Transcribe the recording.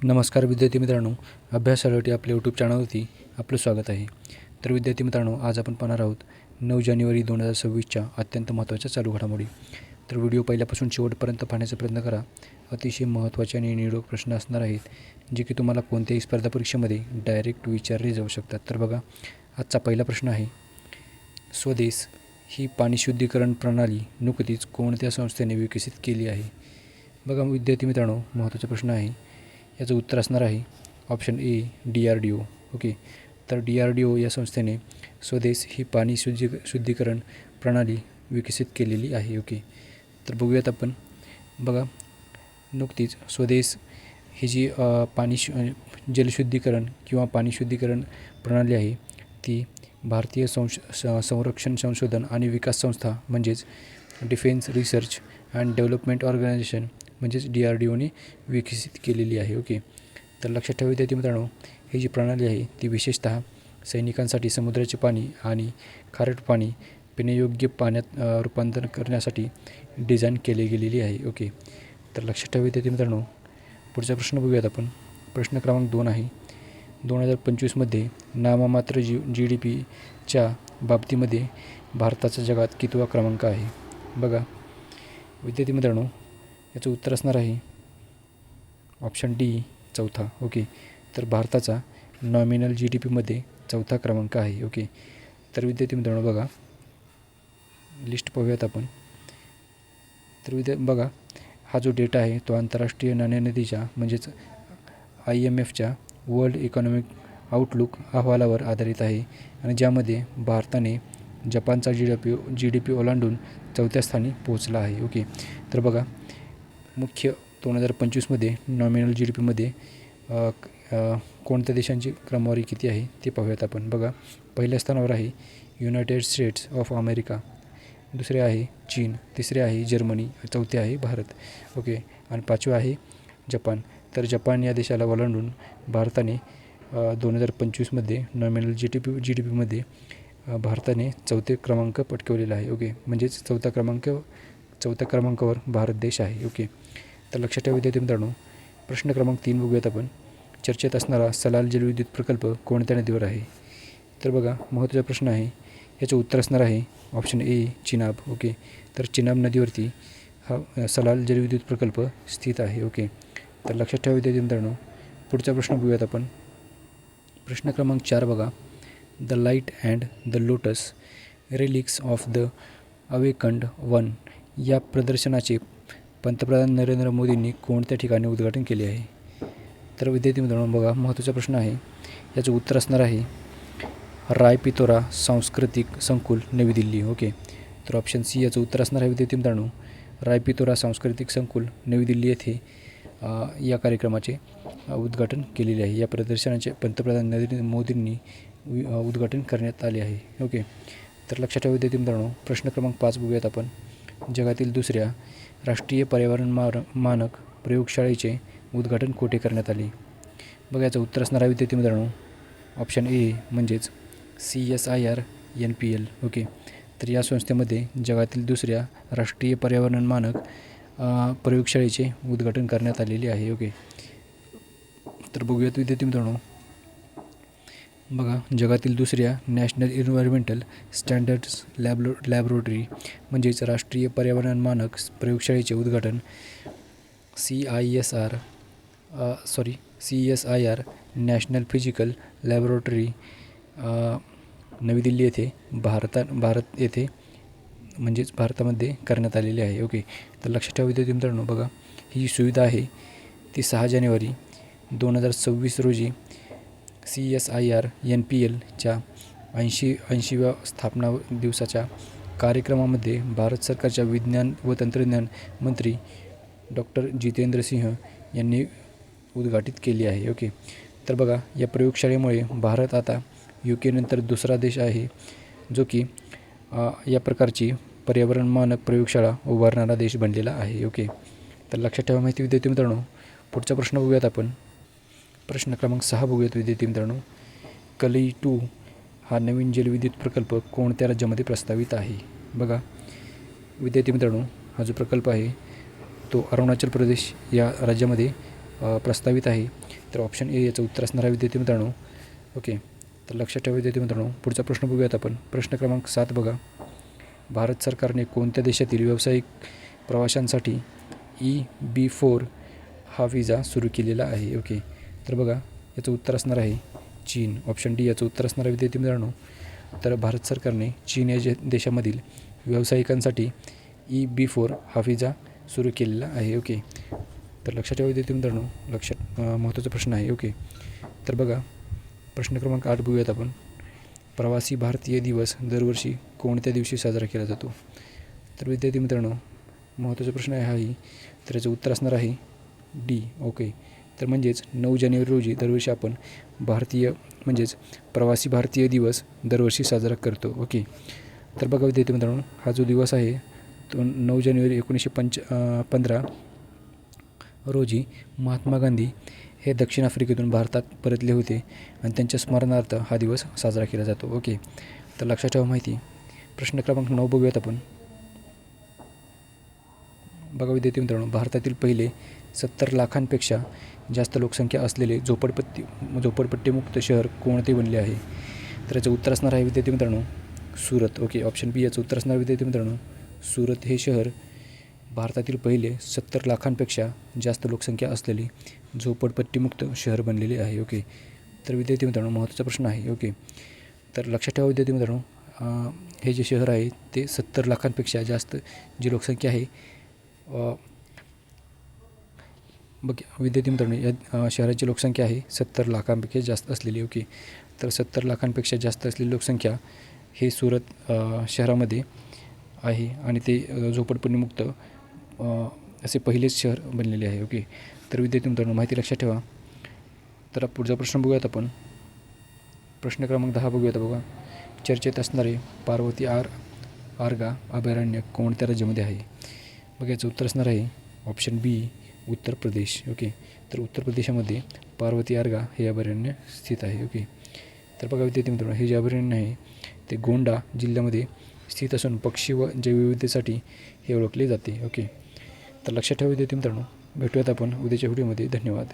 नमस्कार विद्यार्थी मित्रांनो, अभ्यासासाठी आपल्या यूट्यूब चॅनलवरती आपलं स्वागत आहे. तर विद्यार्थी मित्रांनो, आज आपण पाहणार आहोत 9 जानेवारी 2026च्या अत्यंत महत्त्वाच्या चालू घडामोडी. तर व्हिडिओ पहिल्यापासून शेवटपर्यंत पाहण्याचा प्रयत्न करा. अतिशय महत्त्वाचे आणि निरोप प्रश्न असणार आहेत, जे की तुम्हाला कोणत्याही स्पर्धा परीक्षेमध्ये डायरेक्ट विचारले जाऊ शकतात. तर बघा, आजचा पहिला प्रश्न आहे, स्वदेश ही पाणी शुद्धीकरण प्रणाली नुकतीच कोणत्या संस्थेने विकसित केली आहे? बघा विद्यार्थी मित्रांनो, महत्त्वाचा प्रश्न आहे. याचं उत्तर असणार आहे ऑप्शन ए, DRDO. ओके, तर DRDO या संस्थेने स्वदेश ही पाणी शुद्धीकरण प्रणाली विकसित केलेली आहे. ओके, तर बघूयात आपण. बघा, नुकतीच स्वदेश ही जी जलशुद्धीकरण किंवा पाणी शुद्धीकरण प्रणाली आहे, ती भारतीय संरक्षण संशोधन आणि विकास संस्था म्हणजेच defence research and development organisation म्हणजेच DRDOने विकसित केलेली आहे. ओके, तर लक्षात ठेवा विद्यार्थी मित्रांनो, ही जी प्रणाली आहे ती विशेषतः सैनिकांसाठी समुद्राचे पाणी आणि खारट पाणी पिण्यायोग्य पाण्यात रूपांतर करण्यासाठी डिझाईन केली गेलेली आहे. ओके, तर लक्षात ठेवा विद्यार्थी मित्रांनो, पुढचा प्रश्न बघूयात आपण. प्रश्न क्रमांक 2 आहे, 2025मध्ये नाममात्र GDPच्या बाबतीमध्ये भारताचा जगात कितवा क्रमांक आहे? बघा विद्यार्थी मित्रांनो, याचं उत्तर असणार आहे ऑप्शन डी, चौथा. ओके, तर भारताचा नॉमिनल GDPमध्ये चौथा क्रमांक आहे. ओके, तर विद्यार्थी मित्रांनो बघा, लिस्ट पाहूयात आपण. तर बघा, हा जो डेटा आहे तो आंतरराष्ट्रीय नाणेनिधीच्या म्हणजेच IMFच्या वर्ल्ड इकॉनॉमिक आउटलुक अहवालावर आधारित आहे आणि ज्यामध्ये भारताने जपानचा GDP ओलांडून चौथ्या स्थानी पोहोचला आहे. ओके, तर बघा, मुख्य 2025मध्ये नॉमिनल GDPमध्ये कोणत्या देशांची क्रमवारी किती आहे ते पाहूयात आपण. बघा, पहिल्या स्थानावर आहे युनायटेड स्टेट्स ऑफ अमेरिका, दुसरे आहे चीन, तिसरे आहे जर्मनी, चौथे आहे भारत. ओके, आणि पाचवे आहे जपान. तर जपान या देशाला ओलांडून भारताने 2025मध्ये नॉमिनल GDPमध्ये भारताने चौथे क्रमांक पटकावलेला आहे. ओके, म्हणजेच चौथ्या क्रमांकावर भारत देश आहे. ओके, तर लक्षात ठेवा विद्यार्थी मित्रांनो, प्रश्न क्रमांक 3 बघूयात आपण. चर्चेत असणारा सलाल जलविद्युत प्रकल्प कोणत्या नदीवर आहे? तर बघा, महत्त्वाचा प्रश्न आहे. याचं उत्तर असणार आहे ऑप्शन ए, चिनाब. ओके, तर चिनाब नदीवरती हा सलाल जलविद्युत प्रकल्प स्थित आहे. ओके, तर लक्षात ठेवा विद्यार्थी मित्रांनो, पुढचा प्रश्न बघूयात आपण. प्रश्न क्रमांक 4 बघा, the light and the lotus relics of the awakened one या प्रदर्शनाचे पंतप्रधान नरेंद्र मोदींनी कोणत्या ठिकाणी उद्घाटन केले आहे? तर विद्यार्थी मित्रांनो बघा, महत्त्वाचा प्रश्न आहे. याचं उत्तर असणार आहे रायपितोरा सांस्कृतिक संकुल, नवी दिल्ली. ओके, तर ऑप्शन सी याचं उत्तर असणार आहे विद्यार्थी मित्रांनो, रायपितोरा सांस्कृतिक संकुल, नवी दिल्ली येथे या कार्यक्रमाचे उद्घाटन केलेले आहे. या प्रदर्शनाचे पंतप्रधान नरेंद्र मोदींनी उद्घाटन करण्यात आले आहे. ओके, तर लक्षात ठेवा विद्यार्थी मित्रांनो, प्रश्न क्रमांक 5 बघूयात आपण. जगातील दुसऱ्या राष्ट्रीय पर्यावरण मानक प्रयोगशाळेचे उद्घाटन कोठे करण्यात आले? बघा, याचं उत्तर असणार आहे विद्यार्थी मित्रांनो ऑप्शन ए, म्हणजेच CSIR NPL. ओके, तर या संस्थेमध्ये जगातील दुसऱ्या राष्ट्रीय पर्यावरण मानक प्रयोगशाळेचे उद्घाटन करण्यात आलेले आहे. ओके, तर बघूयात विद्यार्थी मित्रांनो. बघा, जगातील दुसऱ्या नॅशनल इन्व्हायरमेंटल स्टँडर्ड्स लॅबोरेटरी म्हणजेच राष्ट्रीय पर्यावरण मानक प्रयोगशाळेचे उद्घाटन CSIR नॅशनल फिजिकल लॅबोरेटरी नवी दिल्ली येथे भारत येथे म्हणजेच भारतामध्ये करण्यात आलेले आहे. ओके, तर लक्षात ठेवा विद्यार्थी मित्रांनो, बघा, ही जी सुविधा आहे ती 6 जानेवारी 2026 रोजी CSIR NPLच्या 80व्या स्थापना दिवसाच्या कार्यक्रमामध्ये भारत सरकारच्या विज्ञान व तंत्रज्ञान मंत्री डॉक्टर जितेंद्र सिंह यांनी उद्घाटित केली आहे. ओके, तर बघा, या प्रयोगशाळेमुळे भारत आता UK नंतर दुसरा देश आहे जो की या प्रकारची पर्यावरण मानक प्रयोगशाळा उभारणारा देश बनलेला आहे. ओके, तर लक्षात ठेवा माहिती विद्यार्थी मित्रांनो. पुढचा प्रश्न बघूयात आपण. प्रश्न क्रमांक 6 बघूयात विद्यार्थी मित्रांनो. कलई 2 हा नवीन जलविद्युत प्रकल्प कोणत्या राज्यामध्ये प्रस्तावित आहे? बघा विद्यार्थी मित्रांनो, हा जो प्रकल्प आहे तो अरुणाचल प्रदेश या राज्यामध्ये प्रस्तावित आहे. तर ऑप्शन ए याचं उत्तर असणार आहे विद्यार्थी मित्रांनो. ओके, तर लक्षात ठेवा विद्यार्थी मित्रांनो. पुढचा प्रश्न बघूयात आपण. प्रश्न क्रमांक 7 बघा. भारत सरकारने कोणत्या देशातील व्यावसायिक प्रवाशांसाठी EB4 हा विजा सुरू केलेला आहे? ओके, तर बघा याचं उत्तर असणार आहे चीन. ऑप्शन डी याचं उत्तर असणार आहे विद्यार्थी मित्रांनो. तर भारत सरकारने चीन या देशामधील व्यावसायिकांसाठी EB4 हा विजा सुरू केलेला आहे. ओके, तर लक्षात ठेवा विद्यार्थी मित्रांनो. महत्त्वाचा प्रश्न आहे. ओके, तर बघा प्रश्न क्रमांक 8 बघूयात आपण. प्रवासी भारतीय दिवस दरवर्षी कोणत्या दिवशी साजरा केला जातो? तर विद्यार्थी मित्रांनो महत्त्वाचा प्रश्न आहे हाही. तर याचं उत्तर असणार आहे डी. ओके, तर म्हणजेच 9 जानेवारी रोजी दरवर्षी आपण प्रवासी भारतीय दिवस दरवर्षी साजरा करतो. ओके, तर बघा विद्यार्थी मित्रांनो हा जो दिवस आहे तो 9 जानेवारी 1915 रोजी महात्मा गांधी हे दक्षिण आफ्रिकेतून भारतात परतले होते आणि त्यांच्या स्मरणार्थ हा दिवस साजरा केला जातो. ओके, तर लक्षात ठेवा माहिती. प्रश्न क्रमांक 9 बघूयात आपण. बघा विद्यार्थी मित्रांनो भारतातील पहिले 70 लाखांपेक्षा जास्त लोकसंख्या असलेले झोपडपट्टीमुक्त शहर कोणते बनले आहे? तर याचं उत्तर असणार आहे विद्यार्थी मित्रांनो सुरत. ओके, ऑप्शन बी याचं उत्तर असणार विद्यार्थी मित्रांनो सुरत हे शहर भारतातील पहिले 70 लाखांपेक्षा जास्त लोकसंख्या असलेले झोपडपट्टीमुक्त शहर बनलेले आहे. ओके, तर विद्यार्थी मित्रांनो महत्त्वाचा प्रश्न आहे. ओके, तर लक्षात ठेवा विद्यार्थी मित्रांनो हे जे शहर आहे ते 70 लाखांपेक्षा जास्त जी लोकसंख्या आहे विद्यार्थी मित्रांनो या शहराची लोकसंख्या आहे 70 लाखांपेक्षा जास्त असलेली. ओके, तर 70 लाखांपेक्षा जास्त असलेली लोकसंख्या हे सुरत शहरामध्ये आहे आणि ते झोपडपट्टीमुक्त असे पहिलेच शहर बनलेले आहे. ओके, तर विद्यार्थी मित्रांनो माहिती लक्षात ठेवा. तर पुढचा प्रश्न बघूयात आपण. प्रश्न क्रमांक 10 बघूयात. बघा चर्चेत असणारे पार्वती आर्गा अभयारण्य कोणत्या राज्यामध्ये आहे? बघा याचं उत्तर असणार आहे ऑप्शन बी उत्तर प्रदेश. ओके, तर उत्तर प्रदेशामध्ये पार्वती आर्गा हे अभयारण्य स्थित आहे. ओके, तर बघा विद्यार्थी मित्रांनो हे जे अभयारण्य आहे ते गोंडा जिल्ह्यामध्ये स्थित असून पक्षी व जैवविविधतेसाठी हे ओळखले जाते. ओके, तर लक्षात ठेवा विद्यार्थी मित्रांनो भेटूयात आपण उद्याच्या व्हिडिओमध्ये. धन्यवाद.